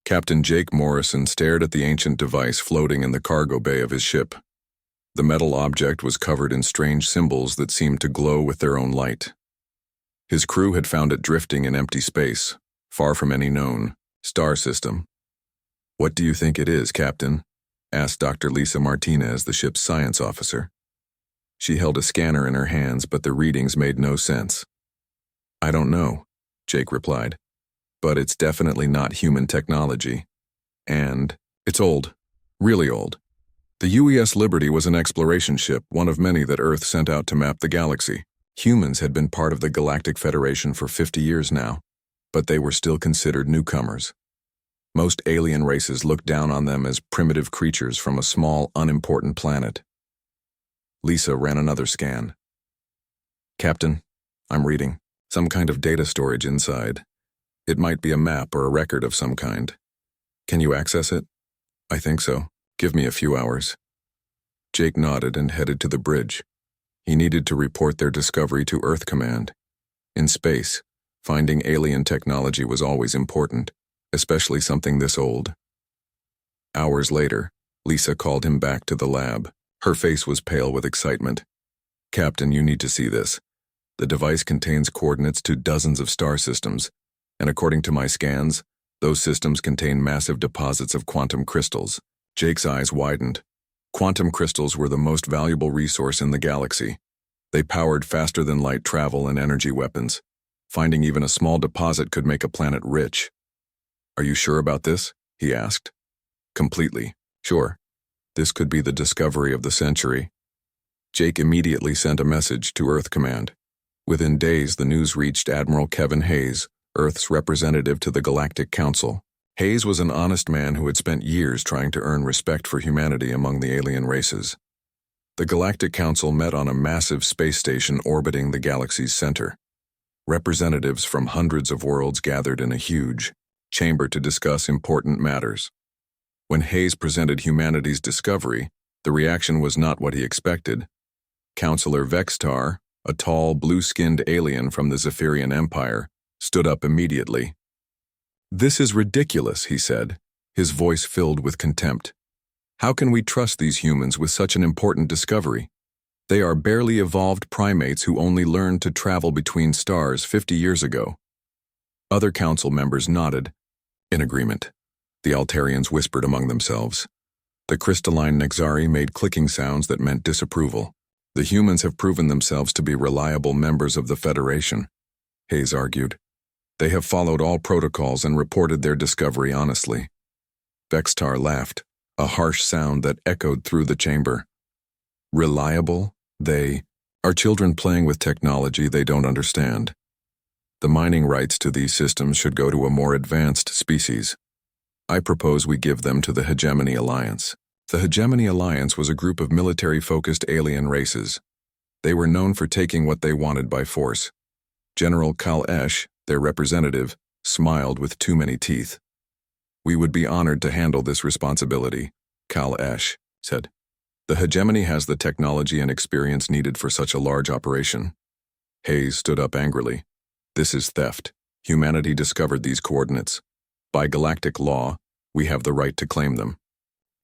Captain Jake Morrison stared at the ancient device floating in the cargo bay of his ship. The metal object was covered in strange symbols that seemed to glow with their own light. His crew had found it drifting in empty space, far from any known star system. "What do you think it is, Captain?" asked Dr. Lisa Martinez, the ship's science officer. She held a scanner in her hands, but the readings made no sense. "I don't know," Jake replied. "But it's definitely not human technology. And it's old, really old. The UES Liberty was an exploration ship, one of many that Earth sent out to map the galaxy. Humans had been part of the Galactic Federation for 50 years now, but they were still considered newcomers. Most alien races looked down on them as primitive creatures from a small, unimportant planet." Lisa ran another scan. "Captain, I'm reading. Some kind of data storage inside. It might be a map or a record of some kind. Can you access it?" "I think so. Give me a few hours." Jake nodded and headed to the bridge. He needed to report their discovery to Earth Command. In space, finding alien technology was always important, especially something this old. Hours later, Lisa called him back to the lab. Her face was pale with excitement. "Captain, you need to see this. The device contains coordinates to dozens of star systems, and according to my scans, those systems contain massive deposits of quantum crystals." Jake's eyes widened. Quantum crystals were the most valuable resource in the galaxy. They powered faster-than-light travel and energy weapons. Finding even a small deposit could make a planet rich. "Are you sure about this?" he asked. "Completely. Sure. This could be the discovery of the century." Jake immediately sent a message to Earth Command. Within days, the news reached Admiral Kevin Hayes, Earth's representative to the Galactic Council. Hayes was an honest man who had spent years trying to earn respect for humanity among the alien races. The Galactic Council met on a massive space station orbiting the galaxy's center. Representatives from hundreds of worlds gathered in a huge chamber to discuss important matters. When Hayes presented humanity's discovery, the reaction was not what he expected. Counselor Vextar, a tall, blue-skinned alien from the Zephyrian Empire, stood up immediately. "This is ridiculous," he said, his voice filled with contempt. "How can we trust these humans with such an important discovery? They are barely evolved primates who only learned to travel between stars 50 years ago." Other council members nodded in agreement. The Altarians whispered among themselves. The crystalline Nexari made clicking sounds that meant disapproval. "The humans have proven themselves to be reliable members of the Federation," Hayes argued. "They have followed all protocols and reported their discovery honestly." Vextar laughed, a harsh sound that echoed through the chamber. "Reliable? They are children playing with technology they don't understand. The mining rights to these systems should go to a more advanced species. I propose we give them to the Hegemony Alliance." The Hegemony Alliance was a group of military-focused alien races. They were known for taking what they wanted by force. General Kal Esh, their representative, smiled with too many teeth. "We would be honored to handle this responsibility," Kal Esh said. "The Hegemony has the technology and experience needed for such a large operation." Hayes stood up angrily. "This is theft. Humanity discovered these coordinates. By galactic law, we have the right to claim them.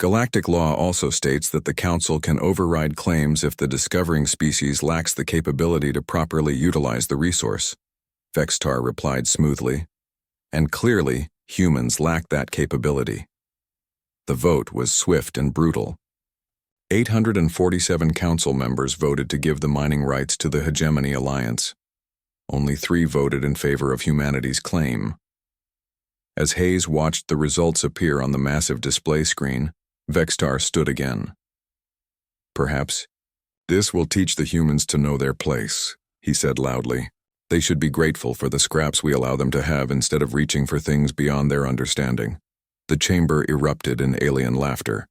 Galactic law also states that the Council can override claims if the discovering species lacks the capability to properly utilize the resource," Vextar replied smoothly. "And clearly, humans lack that capability." The vote was swift and brutal. 847 council members voted to give the mining rights to the Hegemony Alliance. Only 3 voted in favor of humanity's claim. As Hayes watched the results appear on the massive display screen, Vextar stood again. "Perhaps this will teach the humans to know their place," he said loudly. "They should be grateful for the scraps we allow them to have instead of reaching for things beyond their understanding." The chamber erupted in alien laughter.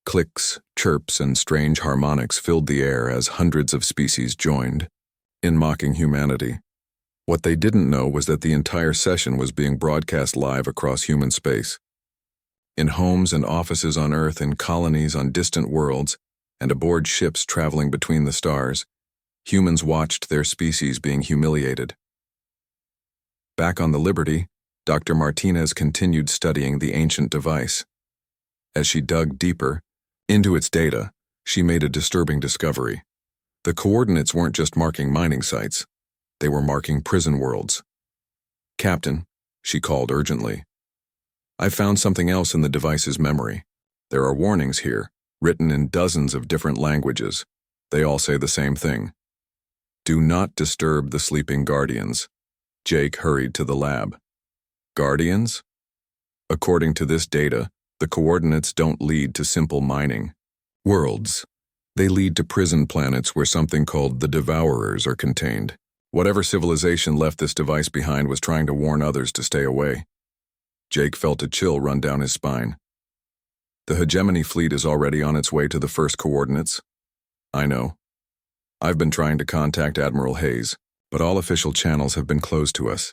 Clicks, chirps, and strange harmonics filled the air as hundreds of species joined in mocking humanity. What they didn't know was that the entire session was being broadcast live across human space. In homes and offices on Earth, in colonies on distant worlds, and aboard ships traveling between the stars, humans watched their species being humiliated. Back on the Liberty, Dr. Martinez continued studying the ancient device. As she dug deeper into its data, she made a disturbing discovery. The coordinates weren't just marking mining sites, they were marking prison worlds. "Captain," she called urgently, "I found something else in the device's memory. There are warnings here, written in dozens of different languages. They all say the same thing. Do not disturb the sleeping guardians." Jake hurried to the lab. Guardians? According to this data, the coordinates don't lead to simple mining worlds. They lead to prison planets where something called the Devourers are contained. Whatever civilization left this device behind was trying to warn others to stay away. Jake felt a chill run down his spine. The hegemony fleet is already on its way to the first coordinates. I know. I've been trying to contact Admiral Hayes, but all official channels have been closed to us.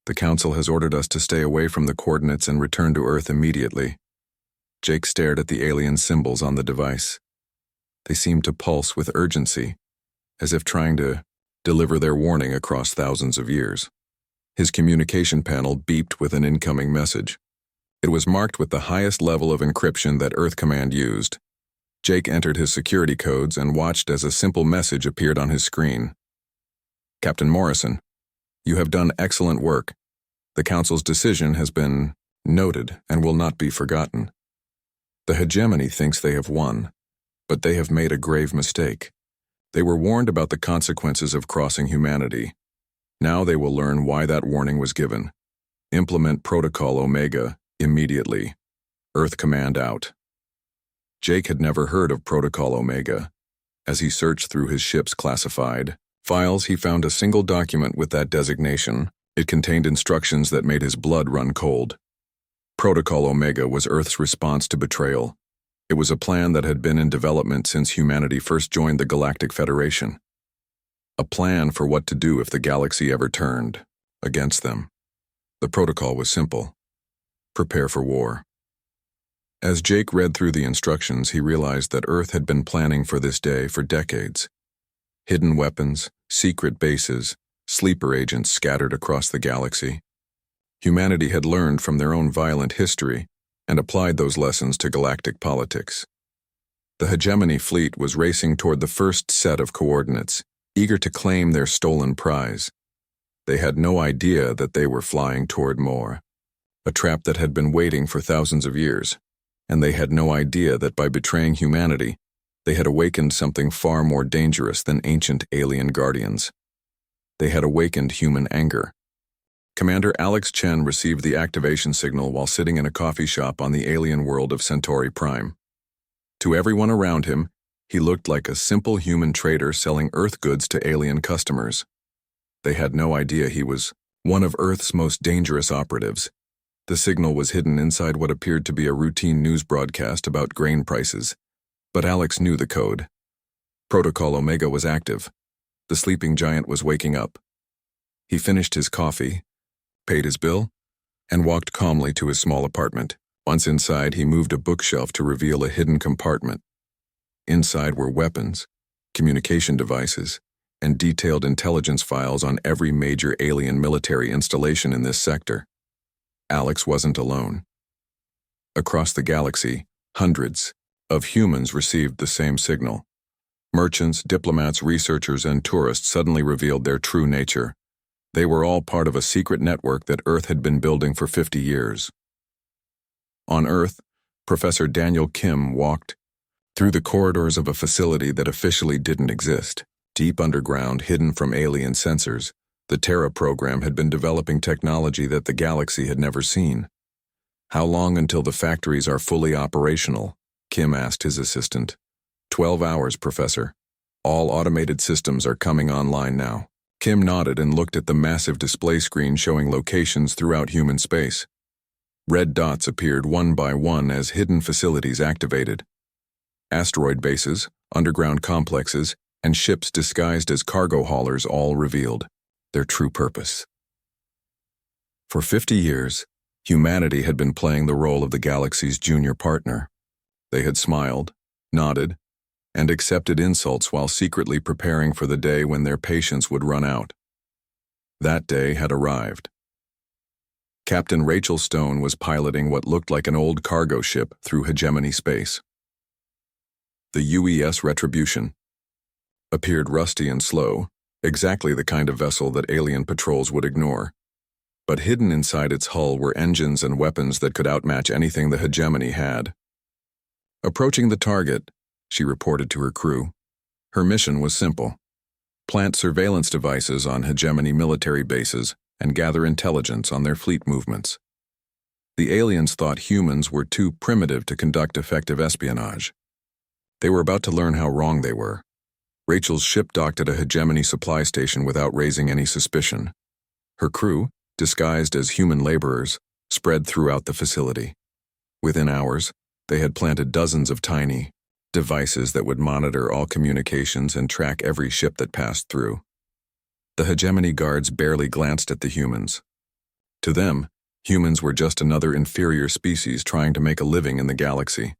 The Council has ordered us to stay away from the coordinates and return to Earth immediately. Jake stared at the alien symbols on the device. They seemed to pulse with urgency, as if trying to deliver their warning across thousands of years. His communication panel beeped with an incoming message. It was marked with the highest level of encryption that Earth Command used. Jake entered his security codes and watched as a simple message appeared on his screen. "Captain Morrison, you have done excellent work. The Council's decision has been noted and will not be forgotten. The hegemony thinks they have won, but they have made a grave mistake. They were warned about the consequences of crossing humanity. Now they will learn why that warning was given. Implement Protocol Omega immediately. Earth Command out." Jake had never heard of Protocol Omega. As he searched through his ship's classified files, he found a single document with that designation. It contained instructions that made his blood run cold. Protocol Omega was Earth's response to betrayal. It was a plan that had been in development since humanity first joined the Galactic Federation. A plan for what to do if the galaxy ever turned against them. The protocol was simple: prepare for war. As Jake read through the instructions, he realized that Earth had been planning for this day for decades. Hidden weapons, secret bases, sleeper agents scattered across the galaxy. Humanity had learned from their own violent history and applied those lessons to galactic politics. The hegemony fleet was racing toward the first set of coordinates, eager to claim their stolen prize. They had no idea that they were flying toward more, a trap that had been waiting for thousands of years, and they had no idea that by betraying humanity, they had awakened something far more dangerous than ancient alien guardians. They had awakened human anger. Commander Alex Chen received the activation signal while sitting in a coffee shop on the alien world of Centauri Prime. To everyone around him, he looked like a simple human trader selling Earth goods to alien customers. They had no idea he was one of Earth's most dangerous operatives. The signal was hidden inside what appeared to be a routine news broadcast about grain prices. But Alex knew the code. Protocol Omega was active. The sleeping giant was waking up. He finished his coffee, paid his bill, and walked calmly to his small apartment. Once inside, he moved a bookshelf to reveal a hidden compartment. Inside were weapons, communication devices, and detailed intelligence files on every major alien military installation in this sector. Alex wasn't alone. Across the galaxy, hundreds of humans received the same signal. Merchants, diplomats, researchers, and tourists suddenly revealed their true nature. They were all part of a secret network that Earth had been building for 50 years. On Earth, Professor Daniel Kim walked through the corridors of a facility that officially didn't exist. Deep underground, hidden from alien sensors, the Terra program had been developing technology that the galaxy had never seen. "How long until the factories are fully operational?" Kim asked his assistant. 12 hours, Professor. All automated systems are coming online now." Kim nodded and looked at the massive display screen showing locations throughout human space. Red dots appeared one by one as hidden facilities activated. Asteroid bases, underground complexes, and ships disguised as cargo haulers all revealed their true purpose. For 50 years, humanity had been playing the role of the galaxy's junior partner. They had smiled, nodded, and accepted insults while secretly preparing for the day when their patience would run out. That day had arrived. Captain Rachel Stone was piloting what looked like an old cargo ship through hegemony space. The UES Retribution appeared rusty and slow, exactly the kind of vessel that alien patrols would ignore. But hidden inside its hull were engines and weapons that could outmatch anything the hegemony had. Approaching the target, she reported to her crew. Her mission was simple: plant surveillance devices on hegemony military bases and gather intelligence on their fleet movements. The aliens thought humans were too primitive to conduct effective espionage. They were about to learn how wrong they were. Rachel's ship docked at a hegemony supply station without raising any suspicion. Her crew, disguised as human laborers, spread throughout the facility. Within hours, they had planted dozens of tiny devices that would monitor all communications and track every ship that passed through. The hegemony guards barely glanced at the humans. To them, humans were just another inferior species trying to make a living in the galaxy.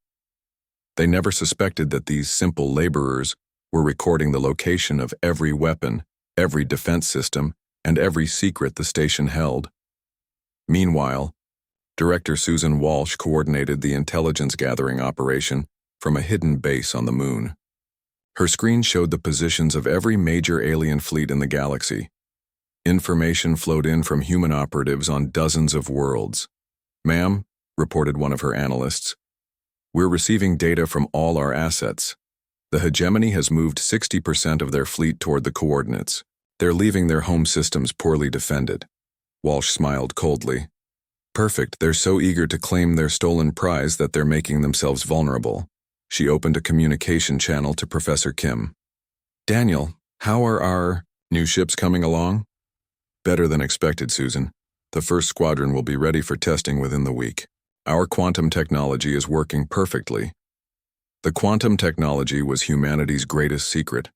They never suspected that these simple laborers were recording the location of every weapon, every defense system, and every secret the station held. Meanwhile, Director Susan Walsh coordinated the intelligence-gathering operation from a hidden base on the moon. Her screen showed the positions of every major alien fleet in the galaxy. Information flowed in from human operatives on dozens of worlds. "Ma'am," reported one of her analysts, "we're receiving data from all our assets. The hegemony has moved 60% of their fleet toward the coordinates. They're leaving their home systems poorly defended." Walsh smiled coldly. "Perfect, they're so eager to claim their stolen prize that they're making themselves vulnerable." She opened a communication channel to Professor Kim. "Daniel, how are our new ships coming along?" "Better than expected, Susan. The first squadron will be ready for testing within the week. Our quantum technology is working perfectly." The quantum technology was humanity's greatest secret.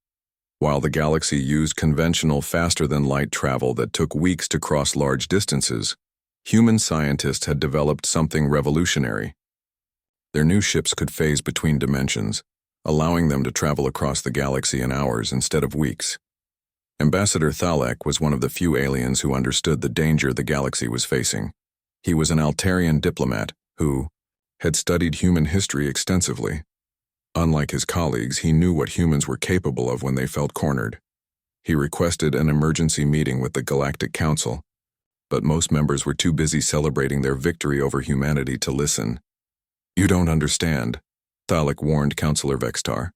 While the galaxy used conventional faster-than-light travel that took weeks to cross large distances, human scientists had developed something revolutionary. Their new ships could phase between dimensions, allowing them to travel across the galaxy in hours instead of weeks. Ambassador Thalek was one of the few aliens who understood the danger the galaxy was facing. He was an Altarian diplomat who had studied human history extensively. Unlike his colleagues, he knew what humans were capable of when they felt cornered. He requested an emergency meeting with the Galactic Council, but most members were too busy celebrating their victory over humanity to listen. "You don't understand," Thalek warned Counselor Vextar.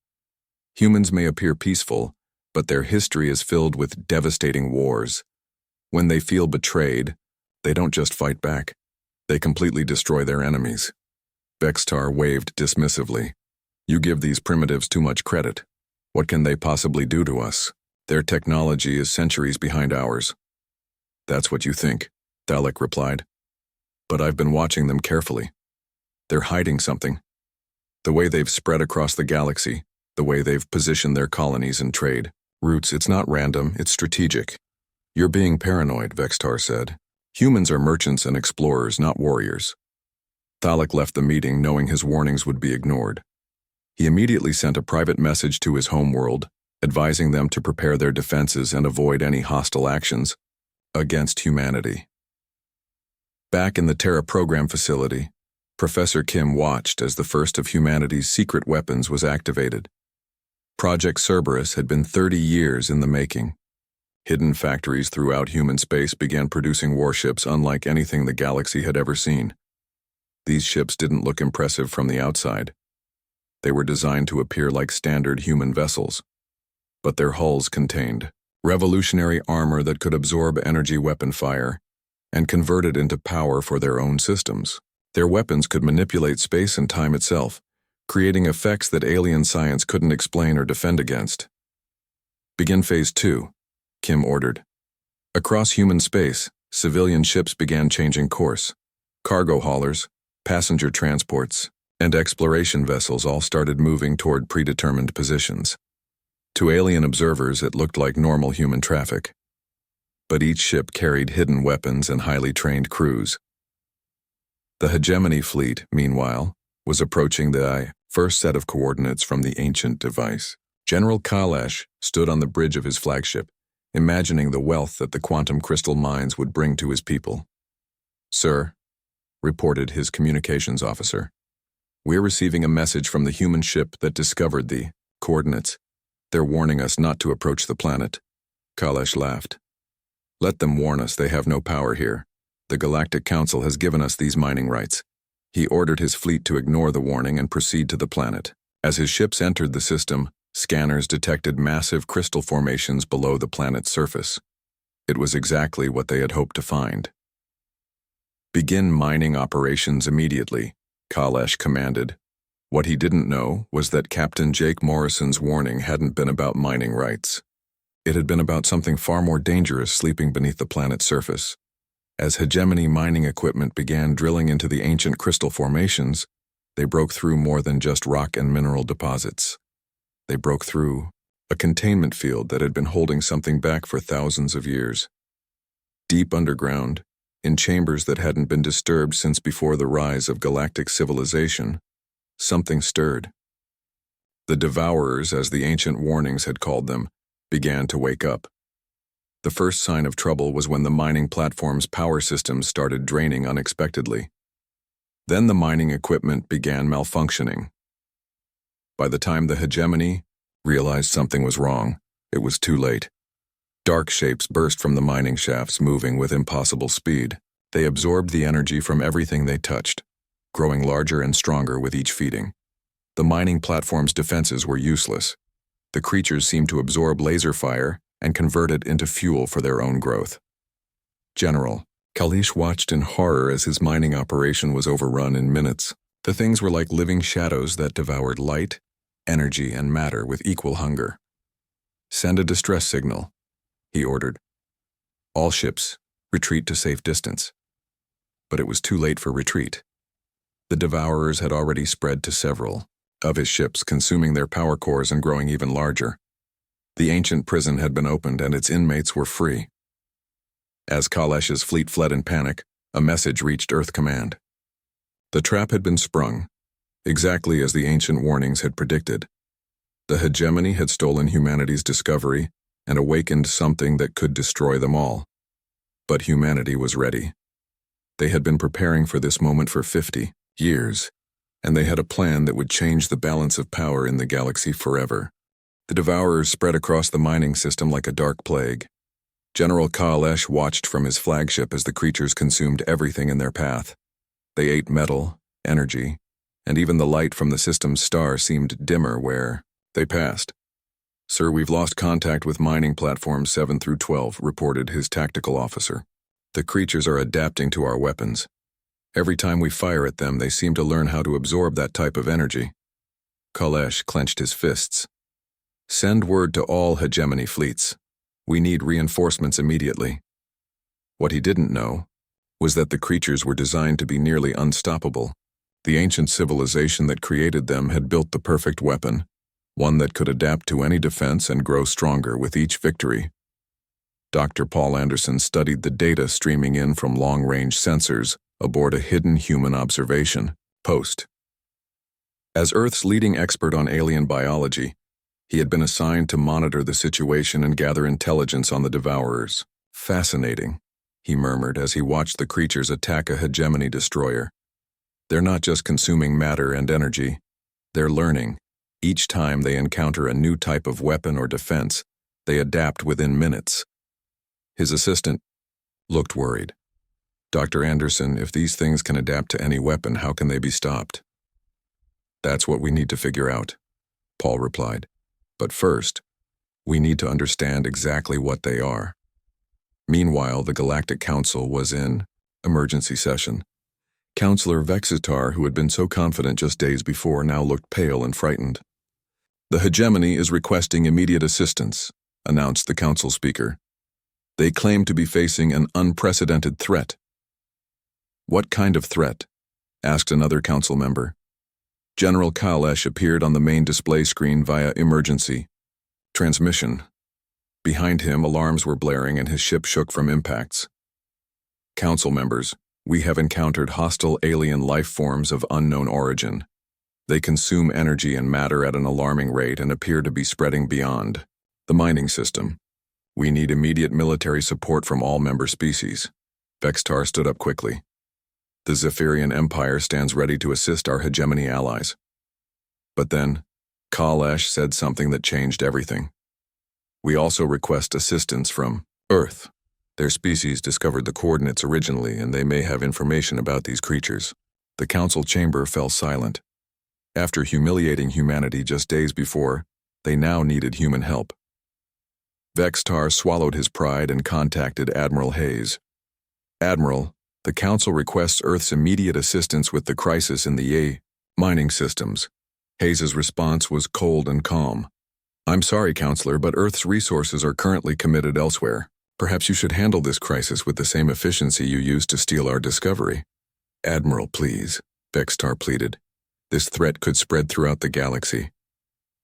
"Humans may appear peaceful, but their history is filled with devastating wars. When they feel betrayed, they don't just fight back. They completely destroy their enemies." Vextar waved dismissively. "You give these primitives too much credit. What can they possibly do to us? Their technology is centuries behind ours." "That's what you think," Thalek replied. "But I've been watching them carefully. They're hiding something. The way they've spread across the galaxy, the way they've positioned their colonies and trade routes, it's not random, it's strategic." "You're being paranoid," Vextar said. "Humans are merchants and explorers, not warriors." Thalek left the meeting knowing his warnings would be ignored. He immediately sent a private message to his homeworld, advising them to prepare their defenses and avoid any hostile actions against humanity. Back in the Terra Program facility, Professor Kim watched as the first of humanity's secret weapons was activated. Project Cerberus had been 30 years in the making. Hidden factories throughout human space began producing warships unlike anything the galaxy had ever seen. These ships didn't look impressive from the outside. They were designed to appear like standard human vessels, but their hulls contained revolutionary armor that could absorb energy weapon fire and convert it into power for their own systems. Their weapons could manipulate space and time itself, creating effects that alien science couldn't explain or defend against. "Begin Phase 2, Kim ordered. Across human space, civilian ships began changing course. Cargo haulers, passenger transports, and exploration vessels all started moving toward predetermined positions. To alien observers, it looked like normal human traffic. But each ship carried hidden weapons and highly trained crews. The hegemony fleet, meanwhile, was approaching the first set of coordinates from the ancient device. General Kalash stood on the bridge of his flagship, imagining the wealth that the quantum crystal mines would bring to his people. Sir, reported his communications officer. We're receiving a message from the human ship that discovered the coordinates. They're warning us not to approach the planet. Kalesh laughed. Let them warn us, they have no power here. The Galactic Council has given us these mining rights. He ordered his fleet to ignore the warning and proceed to the planet. As his ships entered the system, scanners detected massive crystal formations below the planet's surface. It was exactly what they had hoped to find. Begin mining operations immediately, Kalesh commanded. What he didn't know was that Captain Jake Morrison's warning hadn't been about mining rights. It had been about something far more dangerous sleeping beneath the planet's surface. As hegemony mining equipment began drilling into the ancient crystal formations, they broke through more than just rock and mineral deposits. They broke through a containment field that had been holding something back for thousands of years. Deep underground, in chambers that hadn't been disturbed since before the rise of galactic civilization, something stirred. The Devourers, as the ancient warnings had called them, began to wake up. The first sign of trouble was when the mining platform's power systems started draining unexpectedly. Then the mining equipment began malfunctioning. By the time the hegemony realized something was wrong, it was too late. Dark shapes burst from the mining shafts, moving with impossible speed. They absorbed the energy from everything they touched, growing larger and stronger with each feeding. The mining platform's defenses were useless. The creatures seemed to absorb laser fire and convert it into fuel for their own growth. General, Kalesh watched in horror as his mining operation was overrun in minutes. The things were like living shadows that devoured light, energy, and matter with equal hunger. Send a distress signal, he ordered. All ships, retreat to safe distance. But it was too late for retreat. The Devourers had already spread to several of his ships, consuming their power cores and growing even larger. The ancient prison had been opened and its inmates were free. As Kalesh's fleet fled in panic, a message reached Earth Command. The trap had been sprung, exactly as the ancient warnings had predicted. The hegemony had stolen humanity's discovery and awakened something that could destroy them all. But humanity was ready. They had been preparing for this moment for 50 years, and they had a plan that would change the balance of power in the galaxy forever. The Devourers spread across the mining system like a dark plague. General Kalesh watched from his flagship as the creatures consumed everything in their path. They ate metal, energy, and even the light from the system's star seemed dimmer where they passed. Sir, we've lost contact with mining platforms 7 through 12, reported his tactical officer. The creatures are adapting to our weapons. Every time we fire at them, they seem to learn how to absorb that type of energy. Kalesh clenched his fists. Send word to all hegemony fleets. We need reinforcements immediately. What he didn't know was that the creatures were designed to be nearly unstoppable. The ancient civilization that created them had built the perfect weapon, one that could adapt to any defense and grow stronger with each victory. Dr. Paul Anderson studied the data streaming in from long-range sensors aboard a hidden human observation post. As Earth's leading expert on alien biology, he had been assigned to monitor the situation and gather intelligence on the Devourers. Fascinating, he murmured as he watched the creatures attack a hegemony destroyer. They're not just consuming matter and energy, they're learning. Each time they encounter a new type of weapon or defense, they adapt within minutes. His assistant looked worried. Dr. Anderson, if these things can adapt to any weapon, how can they be stopped? That's what we need to figure out, Paul replied. But first, we need to understand exactly what they are. Meanwhile, the Galactic Council was in emergency session. Counselor Vexitar, who had been so confident just days before, now looked pale and frightened. The hegemony is requesting immediate assistance, announced the council speaker. They claim to be facing an unprecedented threat. What kind of threat? Asked another council member. General Kalesh appeared on the main display screen via emergency transmission. Behind him, alarms were blaring and his ship shook from impacts. Council members, we have encountered hostile alien life forms of unknown origin. They consume energy and matter at an alarming rate and appear to be spreading beyond the mining system. We need immediate military support from all member species. Vextar stood up quickly. The Zephyrian Empire stands ready to assist our hegemony allies. But then, Kalesh said something that changed everything. We also request assistance from Earth. Their species discovered the coordinates originally, and they may have information about these creatures. The council chamber fell silent. After humiliating humanity just days before, they now needed human help. Vextar swallowed his pride and contacted Admiral Hayes. Admiral, the Council requests Earth's immediate assistance with the crisis in the mining systems. Hayes's response was cold and calm. I'm sorry, Counselor, but Earth's resources are currently committed elsewhere. Perhaps you should handle this crisis with the same efficiency you used to steal our discovery. Admiral, please, Vextar pleaded. This threat could spread throughout the galaxy.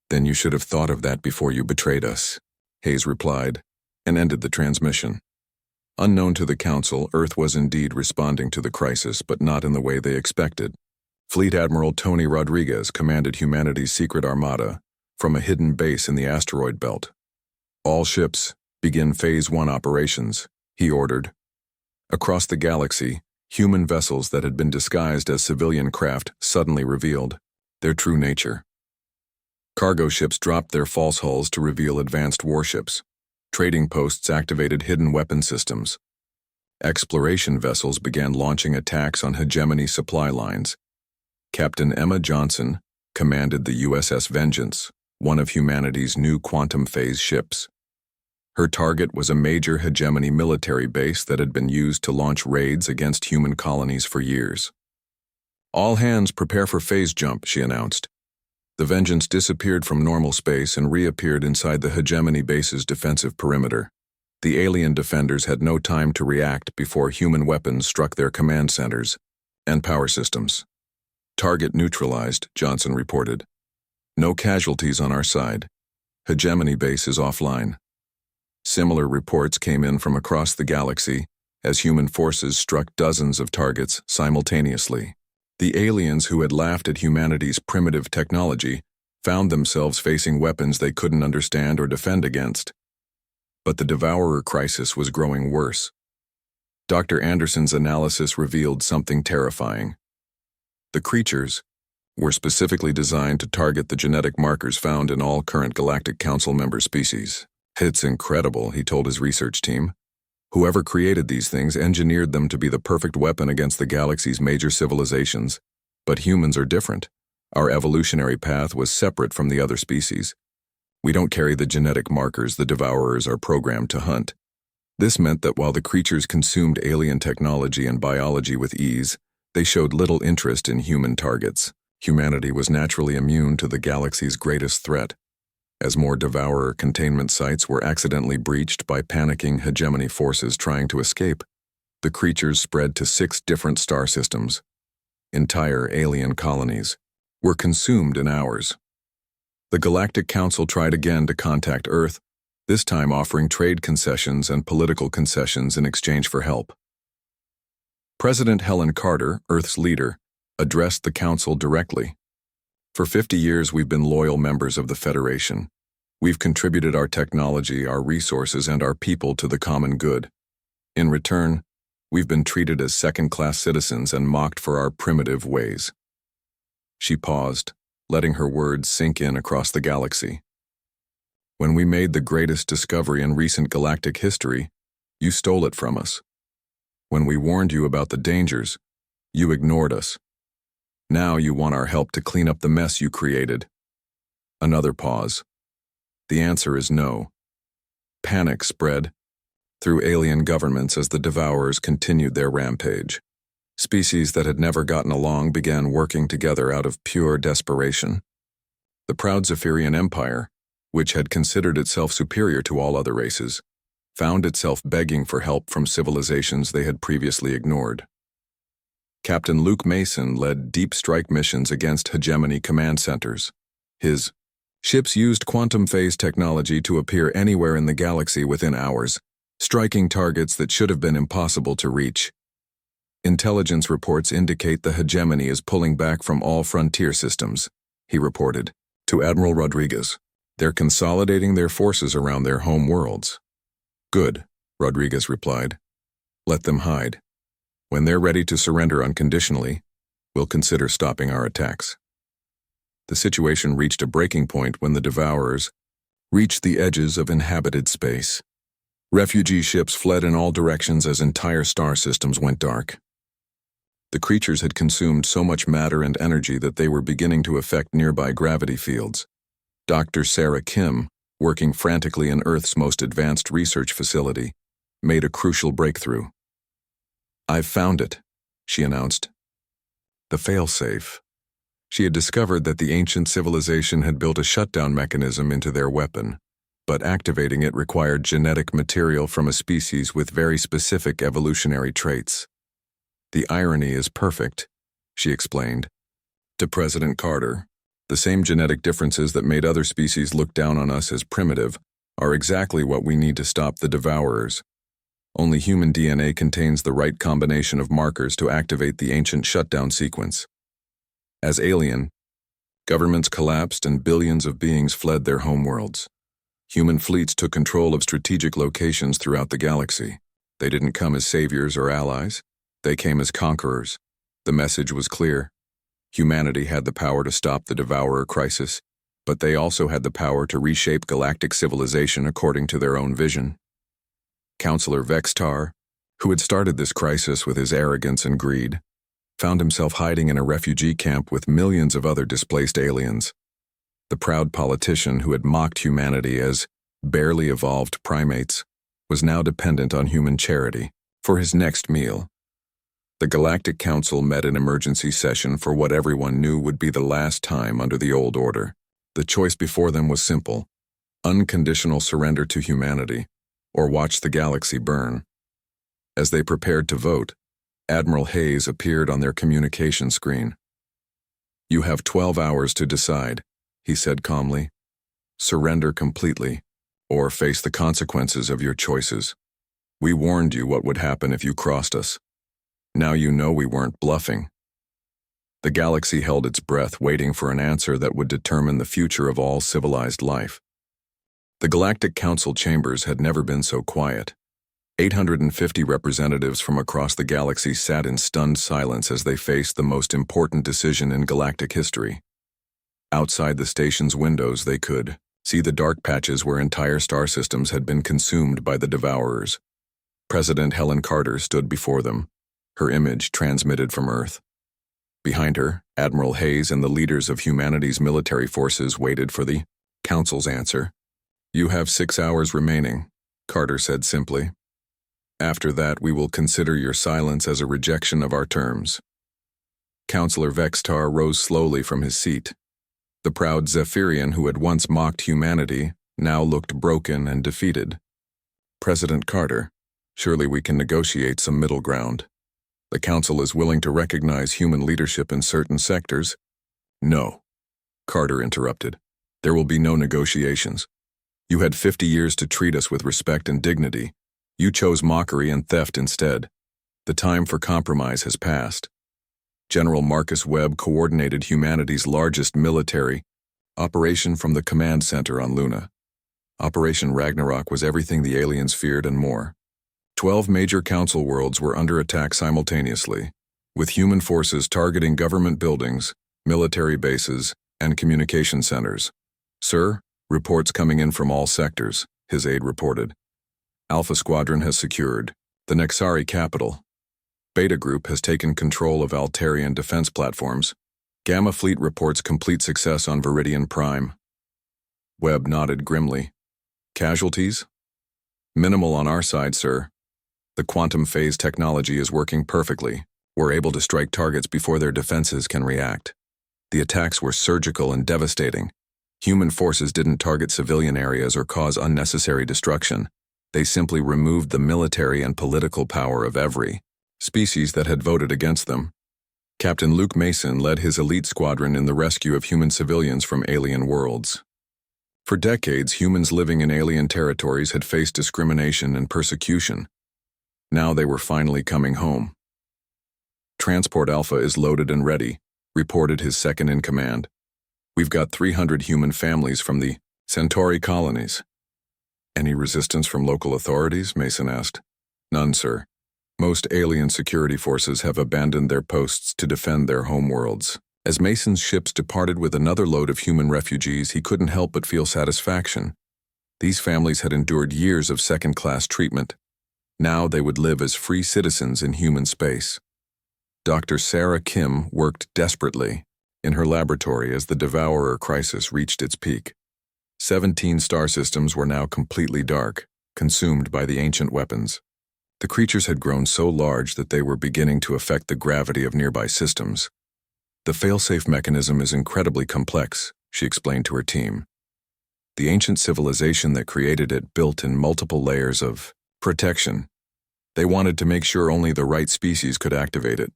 Then you should have thought of that before you betrayed us, Hayes replied, and ended the transmission. Unknown to the Council, Earth was indeed responding to the crisis, but not in the way they expected. Fleet Admiral Tony Rodriguez commanded humanity's secret armada from a hidden base in the asteroid belt. All ships, begin Phase 1 operations, he ordered. Across the galaxy, human vessels that had been disguised as civilian craft suddenly revealed their true nature. Cargo ships dropped their false hulls to reveal advanced warships. Trading posts activated hidden weapon systems. Exploration vessels began launching attacks on hegemony supply lines. Captain Emma Johnson commanded the USS Vengeance, one of humanity's new quantum phase ships. Her target was a major hegemony military base that had been used to launch raids against human colonies for years. All hands prepare for phase jump, she announced. The Vengeance disappeared from normal space and reappeared inside the hegemony base's defensive perimeter. The alien defenders had no time to react before human weapons struck their command centers and power systems. Target neutralized, Johnson reported. No casualties on our side. Hegemony base is offline. Similar reports came in from across the galaxy as human forces struck dozens of targets simultaneously. The aliens who had laughed at humanity's primitive technology found themselves facing weapons they couldn't understand or defend against. But the Devourer crisis was growing worse. Dr. Anderson's analysis revealed something terrifying. The creatures were specifically designed to target the genetic markers found in all current Galactic Council member species. It's incredible, he told his research team. Whoever created these things engineered them to be the perfect weapon against the galaxy's major civilizations. But humans are different. Our evolutionary path was separate from the other species. We don't carry the genetic markers the Devourers are programmed to hunt. This meant that while the creatures consumed alien technology and biology with ease, they showed little interest in human targets. Humanity was naturally immune to the galaxy's greatest threat. As more Devourer containment sites were accidentally breached by panicking hegemony forces trying to escape, the creatures spread to 6 different star systems. Entire alien colonies were consumed in hours. The Galactic Council tried again to contact Earth, this time offering trade concessions and political concessions in exchange for help. President Helen Carter, Earth's leader, addressed the Council directly. For 50 years, we've been loyal members of the Federation. We've contributed our technology, our resources, and our people to the common good. In return, we've been treated as second-class citizens and mocked for our primitive ways. She paused, letting her words sink in across the galaxy. When we made the greatest discovery in recent galactic history, you stole it from us. When we warned you about the dangers, you ignored us. Now you want our help to clean up the mess you created. Another pause. The answer is no. Panic spread through alien governments as the Devourers continued their rampage. Species that had never gotten along began working together out of pure desperation. The proud Zephyrian Empire, which had considered itself superior to all other races, found itself begging for help from civilizations they had previously ignored. Captain Luke Mason led deep strike missions against hegemony command centers. His ships used quantum phase technology to appear anywhere in the galaxy within hours, striking targets that should have been impossible to reach. Intelligence reports indicate the hegemony is pulling back from all frontier systems, he reported to Admiral Rodriguez. They're consolidating their forces around their home worlds. Good, Rodriguez replied. Let them hide. When they're ready to surrender unconditionally, we'll consider stopping our attacks. The situation reached a breaking point when the Devourers reached the edges of inhabited space. Refugee ships fled in all directions as entire star systems went dark. The creatures had consumed so much matter and energy that they were beginning to affect nearby gravity fields. Dr. Sarah Kim, working frantically in Earth's most advanced research facility, made a crucial breakthrough. "I've found it," she announced. The failsafe. She had discovered that the ancient civilization had built a shutdown mechanism into their weapon, but activating it required genetic material from a species with very specific evolutionary traits. "The irony is perfect," she explained. To President Carter, "The same genetic differences that made other species look down on us as primitive are exactly what we need to stop the Devourers. Only human DNA contains the right combination of markers to activate the ancient shutdown sequence." As alien, governments collapsed and billions of beings fled their homeworlds. Human fleets took control of strategic locations throughout the galaxy. They didn't come as saviors or allies. They came as conquerors. The message was clear. Humanity had the power to stop the Devourer crisis, but they also had the power to reshape galactic civilization according to their own vision. Counselor Vextar, who had started this crisis with his arrogance and greed, found himself hiding in a refugee camp with millions of other displaced aliens. The proud politician who had mocked humanity as barely evolved primates was now dependent on human charity for his next meal. The Galactic Council met in emergency session for what everyone knew would be the last time under the old order. The choice before them was simple: unconditional surrender to humanity, or watch the galaxy burn. As they prepared to vote, Admiral Hayes appeared on their communication screen. "You have 12 hours to decide," he said calmly. "Surrender completely, or face the consequences of your choices. We warned you what would happen if you crossed us. Now you know we weren't bluffing." The galaxy held its breath, waiting for an answer that would determine the future of all civilized life. The Galactic Council chambers had never been so quiet. 850 representatives from across the galaxy sat in stunned silence as they faced the most important decision in galactic history. Outside the station's windows, they could see the dark patches where entire star systems had been consumed by the Devourers. President Helen Carter stood before them, her image transmitted from Earth. Behind her, Admiral Hayes and the leaders of humanity's military forces waited for the Council's answer. "You have 6 hours remaining," Carter said simply. "After that, we will consider your silence as a rejection of our terms." Counselor Vextar rose slowly from his seat. The proud Zephyrian who had once mocked humanity now looked broken and defeated. "President Carter, surely we can negotiate some middle ground. The Council is willing to recognize human leadership in certain sectors." "No," Carter interrupted. "There will be no negotiations. You had 50 years to treat us with respect and dignity. You chose mockery and theft instead. The time for compromise has passed." General Marcus Webb coordinated humanity's largest military operation from the command center on Luna. Operation Ragnarok was everything the aliens feared and more. 12 major council worlds were under attack simultaneously, with human forces targeting government buildings, military bases, and communication centers. "Sir, reports coming in from all sectors," his aide reported. "Alpha Squadron has secured the Nexari capital. Beta Group has taken control of Altarian defense platforms. Gamma Fleet reports complete success on Viridian Prime." Webb nodded grimly. "Casualties?" "Minimal on our side, sir. The quantum phase technology is working perfectly. We're able to strike targets before their defenses can react. The attacks were surgical and devastating. Human forces didn't target civilian areas or cause unnecessary destruction. They simply removed the military and political power of every species that had voted against them. Captain Luke Mason led his elite squadron in the rescue of human civilians from alien worlds. For decades, humans living in alien territories had faced discrimination and persecution. Now they were finally coming home. "Transport Alpha is loaded and ready," reported his second-in-command. "We've got 300 human families from the Centauri colonies." "Any resistance from local authorities?" Mason asked. "None, sir. Most alien security forces have abandoned their posts to defend their homeworlds. As Mason's ships departed with another load of human refugees, he couldn't help but feel satisfaction. These families had endured years of second-class treatment. Now they would live as free citizens in human space. Dr. Sarah Kim worked desperately in her laboratory as the Devourer crisis reached its peak. 17 star systems were now completely dark, consumed by the ancient weapons. The creatures had grown so large that they were beginning to affect the gravity of nearby systems. The failsafe mechanism is incredibly complex, she explained to her team. The ancient civilization that created it built in multiple layers of protection. They wanted to make sure only the right species could activate it.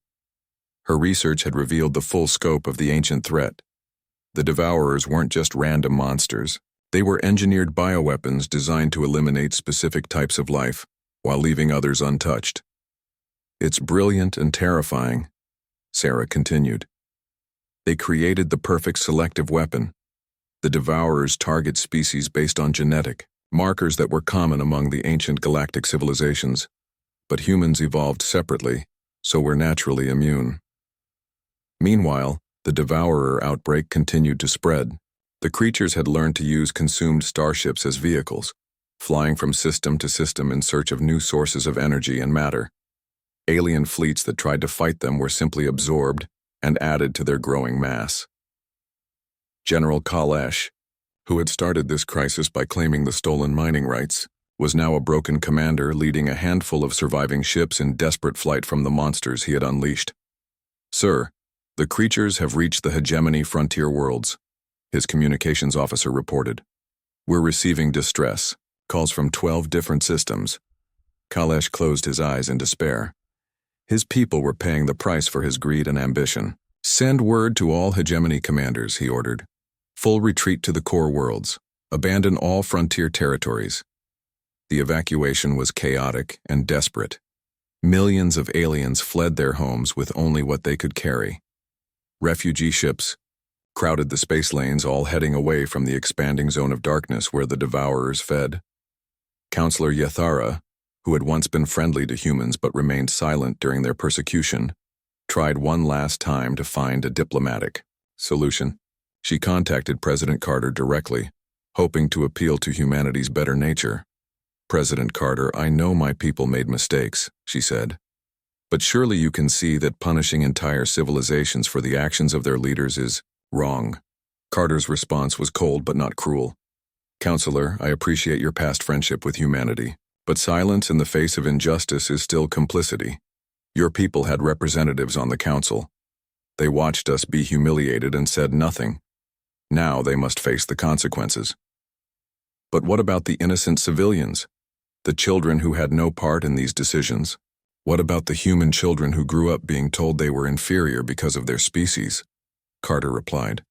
Her research had revealed the full scope of the ancient threat. The Devourers weren't just random monsters. They were engineered bioweapons designed to eliminate specific types of life, while leaving others untouched. It's brilliant and terrifying, Sarah continued. They created the perfect selective weapon. The Devourers target species based on genetic markers that were common among the ancient galactic civilizations, but humans evolved separately, so were naturally immune. Meanwhile, the Devourer outbreak continued to spread. The creatures had learned to use consumed starships as vehicles, flying from system to system in search of new sources of energy and matter. Alien fleets that tried to fight them were simply absorbed and added to their growing mass. General Kalesh, who had started this crisis by claiming the stolen mining rights, was now a broken commander leading a handful of surviving ships in desperate flight from the monsters he had unleashed. "Sir, the creatures have reached the hegemony frontier worlds," his communications officer reported. "We're receiving distress calls from 12 different systems." Kalesh closed his eyes in despair. His people were paying the price for his greed and ambition. "Send word to all hegemony commanders," he ordered. "Full retreat to the core worlds. Abandon all frontier territories." The evacuation was chaotic and desperate. Millions of aliens fled their homes with only what they could carry. Refugee ships crowded the space lanes, all heading away from the expanding zone of darkness where the Devourers fed. Counselor Yathara, who had once been friendly to humans but remained silent during their persecution, tried one last time to find a diplomatic solution. She contacted President Carter directly, hoping to appeal to humanity's better nature. "President Carter, I know my people made mistakes," she said. "But surely you can see that punishing entire civilizations for the actions of their leaders is wrong." Carter's response was cold but not cruel. "Counselor, I appreciate your past friendship with humanity, but silence in the face of injustice is still complicity. Your people had representatives on the council. They watched us be humiliated and said nothing. Now they must face the consequences." "But what about the innocent civilians? The children who had no part in these decisions? What about the human children who grew up being told they were inferior because of their species?" Carter replied.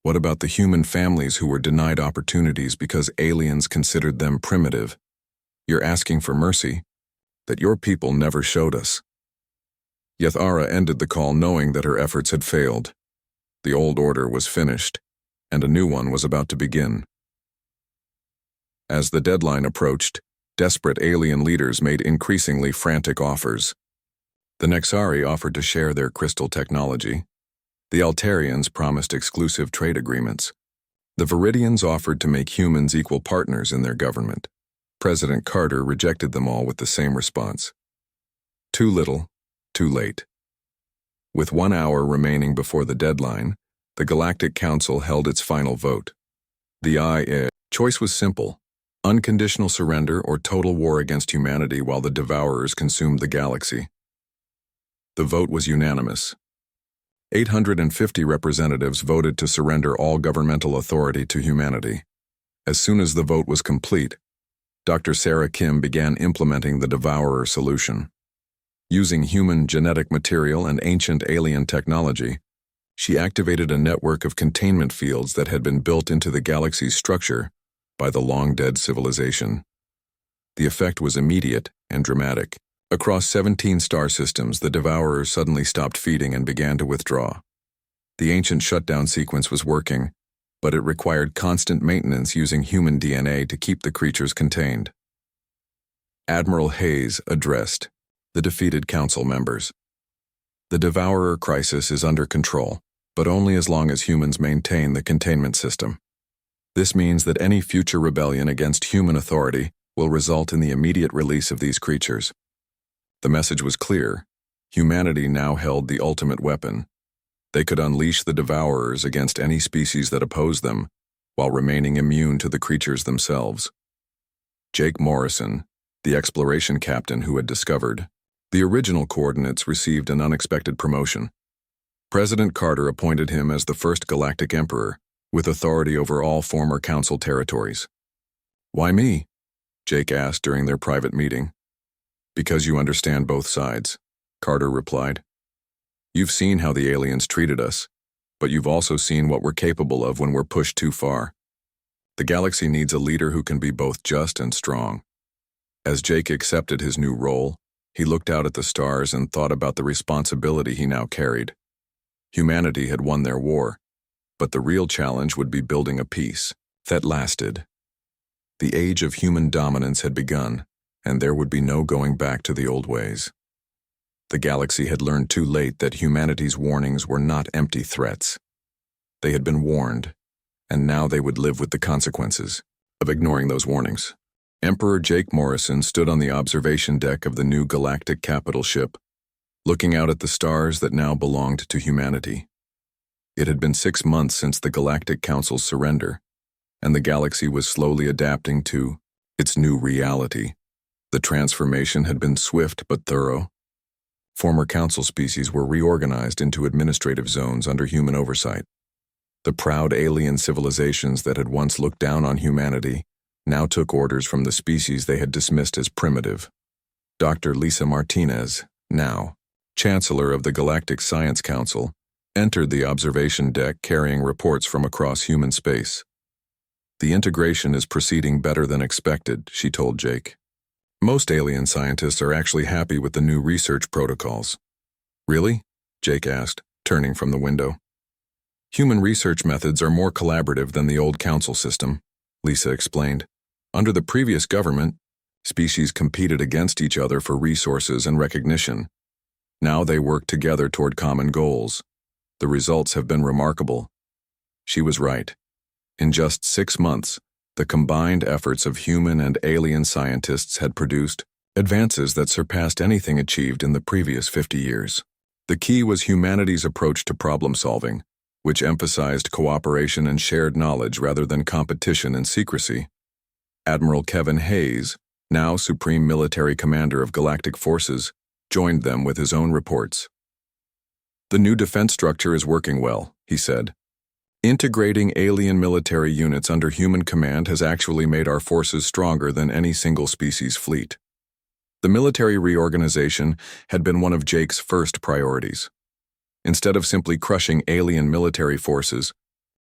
"What about the human families who were denied opportunities because aliens considered them primitive? You're asking for mercy that your people never showed us." Yathara ended the call knowing that her efforts had failed. The old order was finished, and a new one was about to begin. As the deadline approached, desperate alien leaders made increasingly frantic offers. The Nexari offered to share their crystal technology. The Altarians promised exclusive trade agreements. The Viridians offered to make humans equal partners in their government. President Carter rejected them all with the same response. Too little, too late. With 1 hour remaining before the deadline, the Galactic Council held its final vote. The choice was simple: unconditional surrender or total war against humanity while the Devourers consumed the galaxy. The vote was unanimous. 850 representatives voted to surrender all governmental authority to humanity. As soon as the vote was complete, Dr. Sarah Kim began implementing the Devourer solution. Using human genetic material and ancient alien technology, she activated a network of containment fields that had been built into the galaxy's structure by the long-dead civilization. The effect was immediate and dramatic. Across 17 star systems, the Devourers suddenly stopped feeding and began to withdraw. The ancient shutdown sequence was working, but it required constant maintenance using human DNA to keep the creatures contained. Admiral Hayes addressed, The defeated council members. The Devourer crisis is under control, but only as long as humans maintain the containment system. This means that any future rebellion against human authority will result in the immediate release of these creatures. The message was clear. Humanity now held the ultimate weapon. They could unleash the Devourers against any species that opposed them, while remaining immune to the creatures themselves. Jake Morrison, the exploration captain who had discovered the original coordinates, received an unexpected promotion. President Carter appointed him as the first Galactic Emperor, with authority over all former Council territories. "Why me?" Jake asked during their private meeting. "Because you understand both sides," Carter replied. "You've seen how the aliens treated us, but you've also seen what we're capable of when we're pushed too far. The galaxy needs a leader who can be both just and strong." As Jake accepted his new role, he looked out at the stars and thought about the responsibility he now carried. Humanity had won their war, but the real challenge would be building a peace that lasted. The age of human dominance had begun, and there would be no going back to the old ways. The galaxy had learned too late that humanity's warnings were not empty threats. They had been warned, and now they would live with the consequences of ignoring those warnings. Emperor Jake Morrison stood on the observation deck of the new galactic capital ship, looking out at the stars that now belonged to humanity. It had been 6 months since the Galactic Council's surrender, and the galaxy was slowly adapting to its new reality. The transformation had been swift but thorough. Former Council species were reorganized into administrative zones under human oversight. The proud alien civilizations that had once looked down on humanity now took orders from the species they had dismissed as primitive. Dr. Lisa Martinez, now Chancellor of the Galactic Science Council, entered the observation deck carrying reports from across human space. "The integration is proceeding better than expected," she told Jake. "Most alien scientists are actually happy with the new research protocols." "Really?" Jake asked, turning from the window. "Human research methods are more collaborative than the old council system," Lisa explained. "Under the previous government, species competed against each other for resources and recognition. Now they work together toward common goals. The results have been remarkable." She was right. In just 6 months, the combined efforts of human and alien scientists had produced advances that surpassed anything achieved in the previous 50 years. The key was humanity's approach to problem solving, which emphasized cooperation and shared knowledge rather than competition and secrecy. Admiral Kevin Hayes, now Supreme Military Commander of Galactic Forces, joined them with his own reports. "The new defense structure is working well," he said. "Integrating alien military units under human command has actually made our forces stronger than any single species fleet." The military reorganization had been one of Jake's first priorities. Instead of simply crushing alien military forces,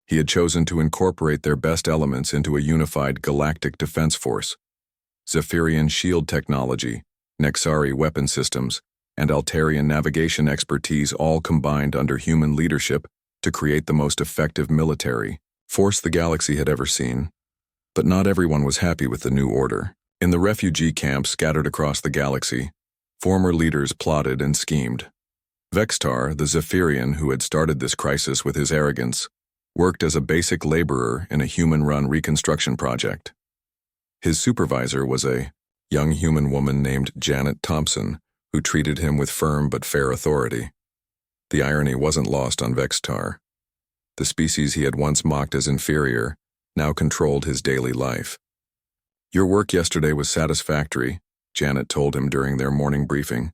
he had chosen to incorporate their best elements into a unified galactic defense force. Zephyrian shield technology, Nexari weapon systems, and Altarian navigation expertise all combined under human leadership to create the most effective military force the galaxy had ever seen. But not everyone was happy with the new order. In the refugee camps scattered across the galaxy, former leaders plotted and schemed. Vextar, the Zephyrian who had started this crisis with his arrogance, worked as a basic laborer in a human-run reconstruction project. His supervisor was a young human woman named Janet Thompson, who treated him with firm but fair authority. The irony wasn't lost on Vextar. The species he had once mocked as inferior now controlled his daily life. "Your work yesterday was satisfactory," Janet told him during their morning briefing.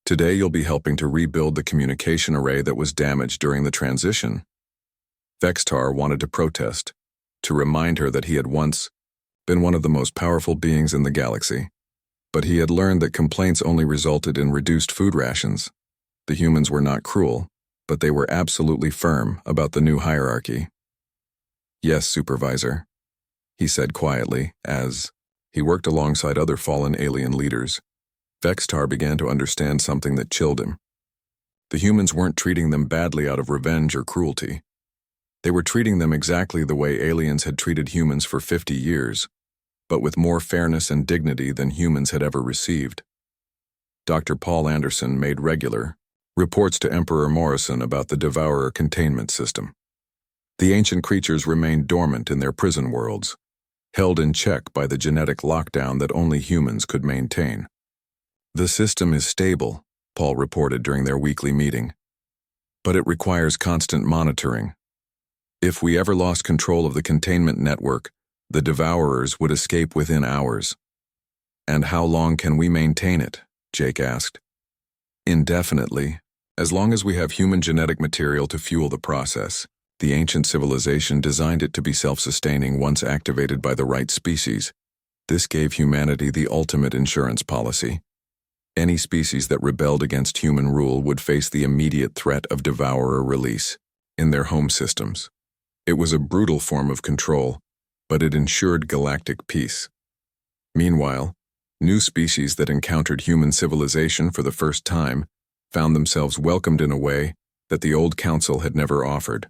"Today you'll be helping to rebuild the communication array that was damaged during the transition." Vextar wanted to protest, to remind her that he had once been one of the most powerful beings in the galaxy. But he had learned that complaints only resulted in reduced food rations. The humans were not cruel, but they were absolutely firm about the new hierarchy. "Yes, Supervisor," he said quietly as he worked alongside other fallen alien leaders. Vextar began to understand something that chilled him. The humans weren't treating them badly out of revenge or cruelty. They were treating them exactly the way aliens had treated humans for 50 years, but with more fairness and dignity than humans had ever received. Dr. Paul Anderson made regular reports to Emperor Morrison about the Devourer containment system. The ancient creatures remained dormant in their prison worlds, held in check by the genetic lockdown that only humans could maintain. The system is stable, Paul reported during their weekly meeting, but it requires constant monitoring. If we ever lost control of the containment network, the Devourers would escape within hours. And how long can we maintain it? Jake asked. Indefinitely, as long as we have human genetic material to fuel the process. The ancient civilization designed it to be self-sustaining once activated by the right species. This gave humanity the ultimate insurance policy. Any species that rebelled against human rule would face the immediate threat of Devourer release in their home systems. It was a brutal form of control, but it ensured galactic peace. Meanwhile, new species that encountered human civilization for the first time found themselves welcomed in a way that the old council had never offered.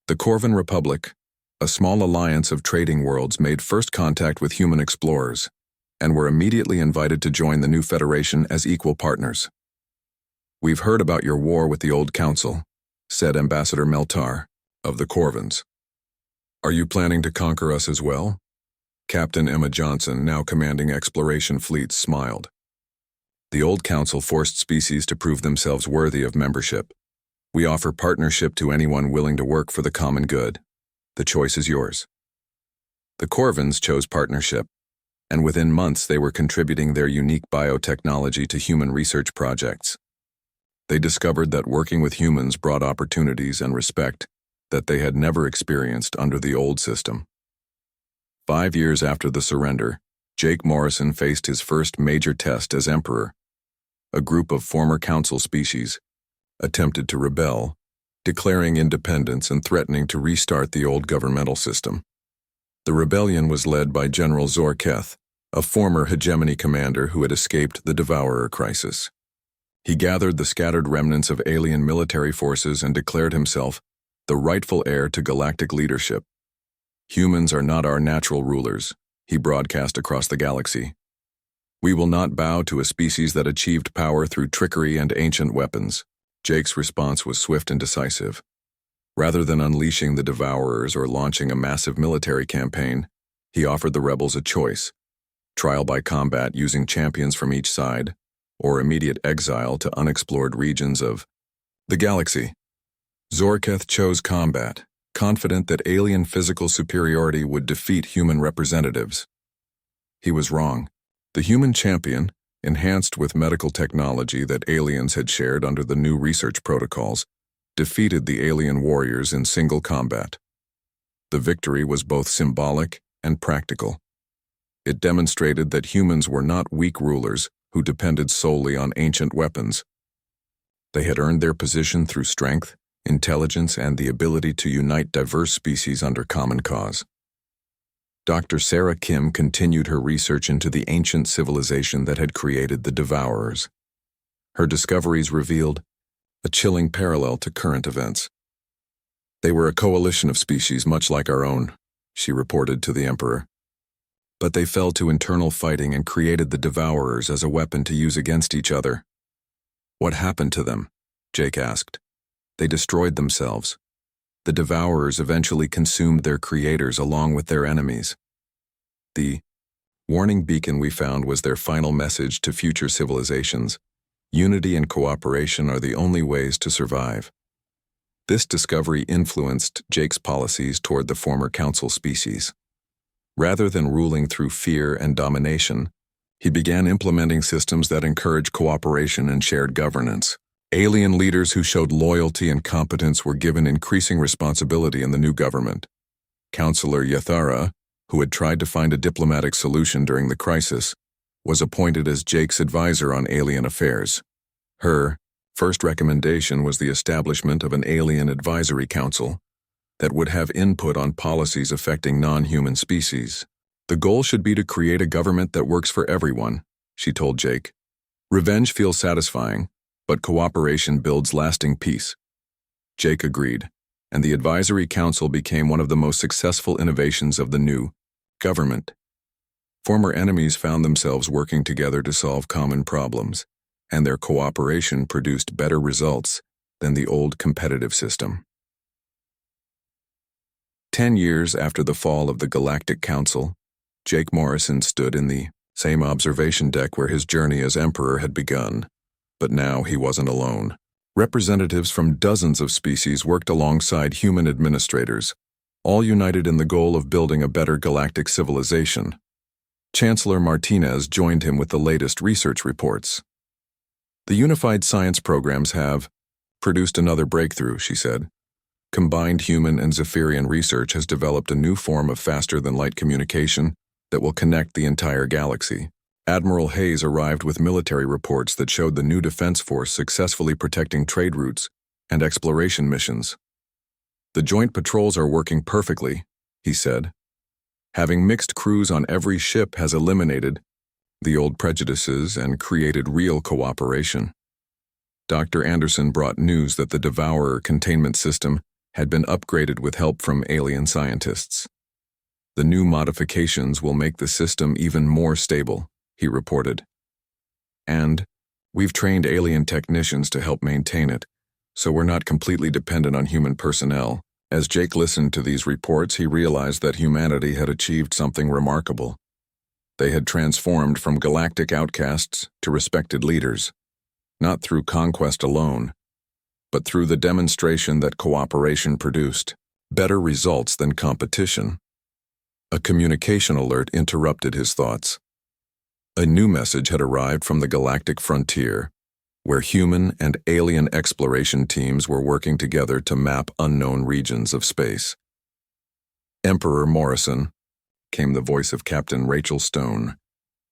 The Corvan Republic, a small alliance of trading worlds, made first contact with human explorers and were immediately invited to join the new Federation as equal partners. "We've heard about your war with the old council," said Ambassador Meltar of the Corvans. "Are you planning to conquer us as well?" Captain Emma Johnson, now commanding exploration fleets, smiled. "The old council forced species to prove themselves worthy of membership. We offer partnership to anyone willing to work for the common good. The choice is yours." The Corvans chose partnership, and within months they were contributing their unique biotechnology to human research projects. They discovered that working with humans brought opportunities and respect that they had never experienced under the old system. 5 years after the surrender, Jake Morrison faced his first major test as Emperor. A group of former council species attempted to rebel, declaring independence and threatening to restart the old governmental system. The rebellion was led by General Zorketh, a former hegemony commander who had escaped the Devourer crisis. He gathered the scattered remnants of alien military forces and declared himself the rightful heir to galactic leadership. "Humans are not our natural rulers," he broadcast across the galaxy. "We will not bow to a species that achieved power through trickery and ancient weapons." Jake's response was swift and decisive. Rather than unleashing the Devourers or launching a massive military campaign, he offered the rebels a choice: trial by combat using champions from each side, or immediate exile to unexplored regions of the galaxy. Zorketh chose combat, confident that alien physical superiority would defeat human representatives. He was wrong. The human champion, enhanced with medical technology that aliens had shared under the new research protocols, defeated the alien warriors in single combat. The victory was both symbolic and practical. It demonstrated that humans were not weak rulers who depended solely on ancient weapons. They had earned their position through strength, intelligence, and the ability to unite diverse species under common cause. Dr. Sarah Kim continued her research into the ancient civilization that had created the Devourers. Her discoveries revealed a chilling parallel to current events. "They were a coalition of species much like our own," she reported to the Emperor. "But they fell to internal fighting and created the Devourers as a weapon to use against each other." "What happened to them?" Jake asked. "They destroyed themselves. The Devourers eventually consumed their creators along with their enemies. The warning beacon we found was their final message to future civilizations. Unity and cooperation are the only ways to survive." This discovery influenced Jake's policies toward the former council species. Rather than ruling through fear and domination, he began implementing systems that encourage cooperation and shared governance. Alien leaders who showed loyalty and competence were given increasing responsibility in the new government. Counselor Yathara, who had tried to find a diplomatic solution during the crisis, was appointed as Jake's advisor on alien affairs. Her first recommendation was the establishment of an alien advisory council that would have input on policies affecting non-human species. "The goal should be to create a government that works for everyone," she told Jake. "Revenge feels satisfying, but cooperation builds lasting peace." Jake agreed, and the advisory council became one of the most successful innovations of the new government. Former enemies found themselves working together to solve common problems. and their cooperation produced better results than the old competitive system. 10 years after the fall of the Galactic Council, Jake Morrison stood in the same observation deck where his journey as Emperor had begun. But now he wasn't alone. Representatives from dozens of species worked alongside human administrators, all united in the goal of building a better galactic civilization. Chancellor Martinez joined him with the latest research reports. The unified science programs have produced another breakthrough, she said. Combined human and Zephyrian research has developed a new form of faster-than-light communication that will connect the entire galaxy. Admiral Hayes arrived with military reports that showed the new defense force successfully protecting trade routes and exploration missions. The joint patrols are working perfectly, he said. Having mixed crews on every ship has eliminated the old prejudices and created real cooperation. Dr. Anderson brought news that the Devourer containment system had been upgraded with help from alien scientists. The new modifications will make the system even more stable, he reported. And we've trained alien technicians to help maintain it, so we're not completely dependent on human personnel. As Jake listened to these reports, he realized that humanity had achieved something remarkable. They had transformed from galactic outcasts to respected leaders, not through conquest alone, but through the demonstration that cooperation produced better results than competition. A communication alert interrupted his thoughts. A new message had arrived from the galactic frontier, where human and alien exploration teams were working together to map unknown regions of space. Emperor Morrison, came the voice of Captain Rachel Stone.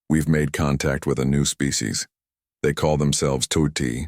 We've made contact with a new species. They call themselves Tuti,